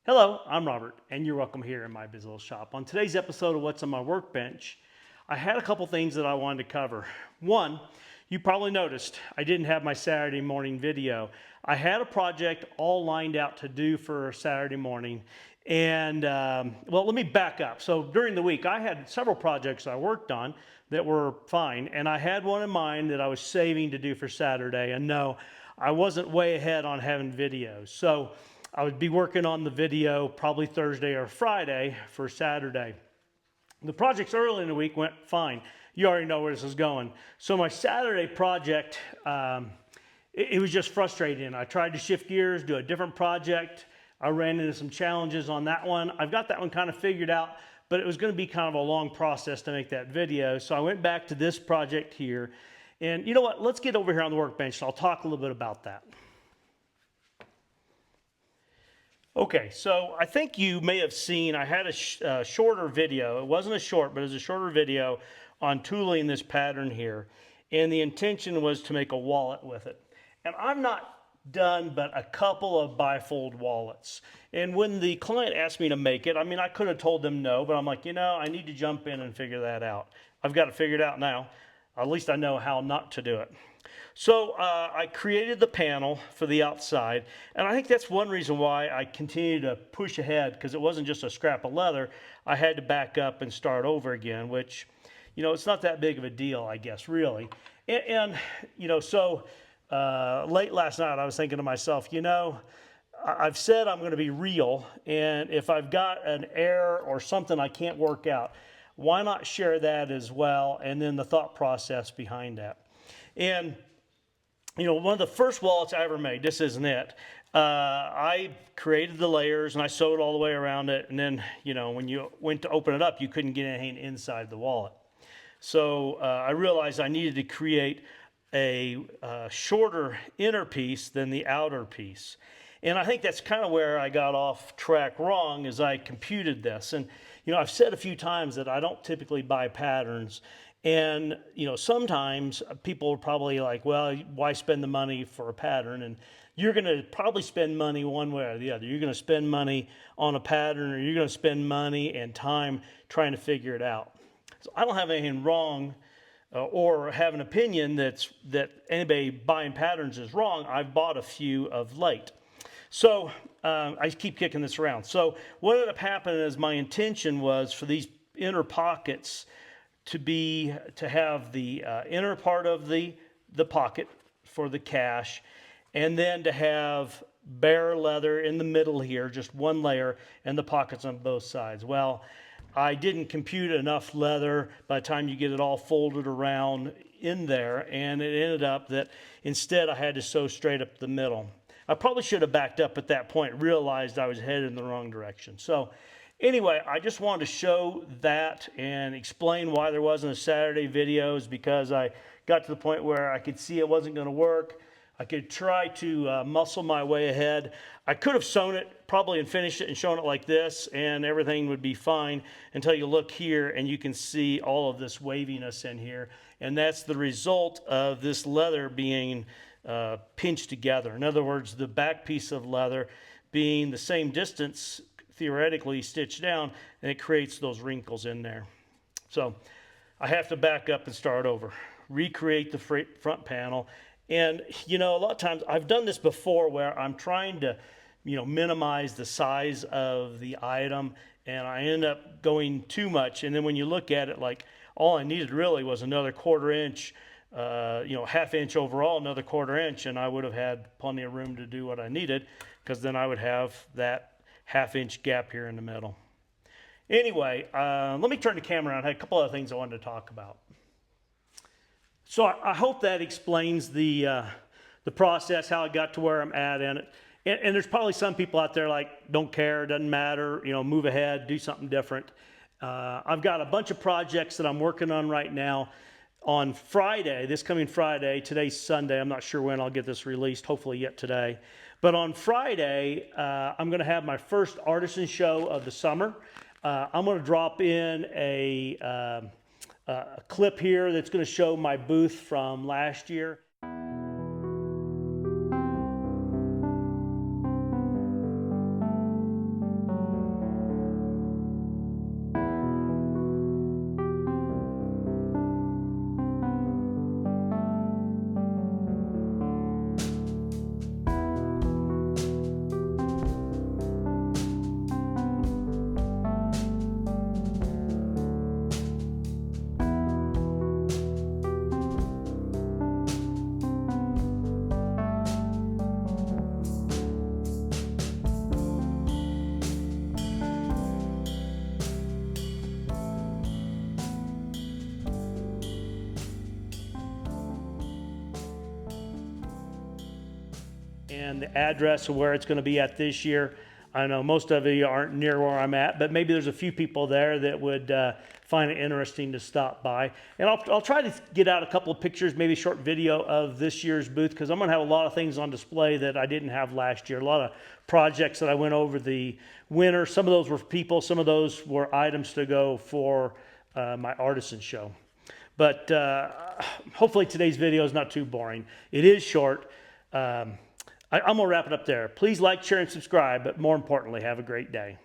Hello, I'm Robert, and you're welcome here in my busy little shop. On today's episode of What's on My Workbench, I had a couple things that I wanted to cover. One, you probably noticed I didn't have my Saturday morning video. I had a project all lined out to do for Saturday morning, and well, let me back up. So during the week, I had several projects I worked on that were fine, and I had one in mind that I was saving to do for Saturday. And no, I wasn't way ahead on having videos. So I would be working on the video probably Thursday or Friday for Saturday. The projects early in the week went fine. You already know where this is going. So my Saturday project, it was just frustrating. I tried to shift gears, do a different project. I ran into some challenges on that one. I've got that one kind of figured out, but it was going to be kind of a long process to make that video. So I went back to this project here. And you know what? Let's get over here on the workbench. So I'll talk a little bit about that. Okay, so I think you may have seen, I had a shorter video. It wasn't a short, but it was a shorter video on tooling this pattern here. And the intention was to make a wallet with it. And I've not done but a couple of bifold wallets. And when the client asked me to make it, I mean, I could have told them no, but I'm like, I need to jump in and figure that out. I've got it figured out now. At least I know how not to do it. So I created the panel for the outside, and I think that's one reason why I continue to push ahead, because it wasn't just a scrap of leather. I had to back up and start over again, which, it's not that big of a deal, I guess, really. So late last night I was thinking to myself, I've said I'm going to be real, and if I've got an error or something I can't work out, why not share that as well, and then the thought process behind that. And one of the first wallets I ever made, this isn't it. I created the layers and I sewed all the way around it. And then, when you went to open it up, you couldn't get anything inside the wallet. So I realized I needed to create a shorter inner piece than the outer piece. And I think that's kind of where I got off track wrong as I computed this. And, I've said a few times that I don't typically buy patterns. And, sometimes people are probably like, well, why spend the money for a pattern? And you're going to probably spend money one way or the other. You're going to spend money on a pattern, or you're going to spend money and time trying to figure it out. So I don't have anything wrong or have an opinion that anybody buying patterns is wrong. I've bought a few of late. So I keep kicking this around. So what ended up happening is my intention was for these inner pockets to have the inner part of the pocket for the cash, and then to have bare leather in the middle here, just one layer, and the pockets on both sides. Well, I didn't compute enough leather by the time you get it all folded around in there, and it ended up that instead I had to sew straight up the middle. I probably should have backed up at that point, realized I was headed in the wrong direction. So anyway, I just wanted to show that and explain why there wasn't a Saturday videos, because I got to the point where I could see it wasn't going to work. I could try to muscle my way ahead. I could have sewn it probably and finished it and shown it like this, and everything would be fine until you look here and you can see all of this waviness in here. And that's the result of this leather being pinched together. In other words, the back piece of leather being the same distance theoretically stitched down, and it creates those wrinkles in there. So I have to back up and start over, recreate the front panel. And a lot of times I've done this before where I'm trying to minimize the size of the item, and I end up going too much. And then when you look at it, like all I needed really was another quarter inch, half inch overall, another quarter inch, and I would have had plenty of room to do what I needed, because then I would have that half-inch gap here in the middle. Anyway, let me turn the camera around. I had a couple other things I wanted to talk about. So I hope that explains the process, how I got to where I'm at in it. And there's probably some people out there like, don't care, doesn't matter, move ahead, do something different. I've got a bunch of projects that I'm working on right now. On Friday, this coming Friday, today's Sunday, I'm not sure when I'll get this released, hopefully yet today. But on Friday, I'm going to have my first Artisan show of the summer. I'm going to drop in a clip here that's going to show my booth from last year. and the address of where it's going to be at this year. I know most of you aren't near where I'm at, but maybe there's a few people there that would find it interesting to stop by. And I'll try to get out a couple of pictures, maybe a short video of this year's booth, because I'm going to have a lot of things on display that I didn't have last year. A lot of projects that I went over the winter. Some of those were people, some of those were items to go for my Artisan show. But hopefully today's video is not too boring. It is short. I'm going to wrap it up there. Please like, share, and subscribe, but more importantly, have a great day.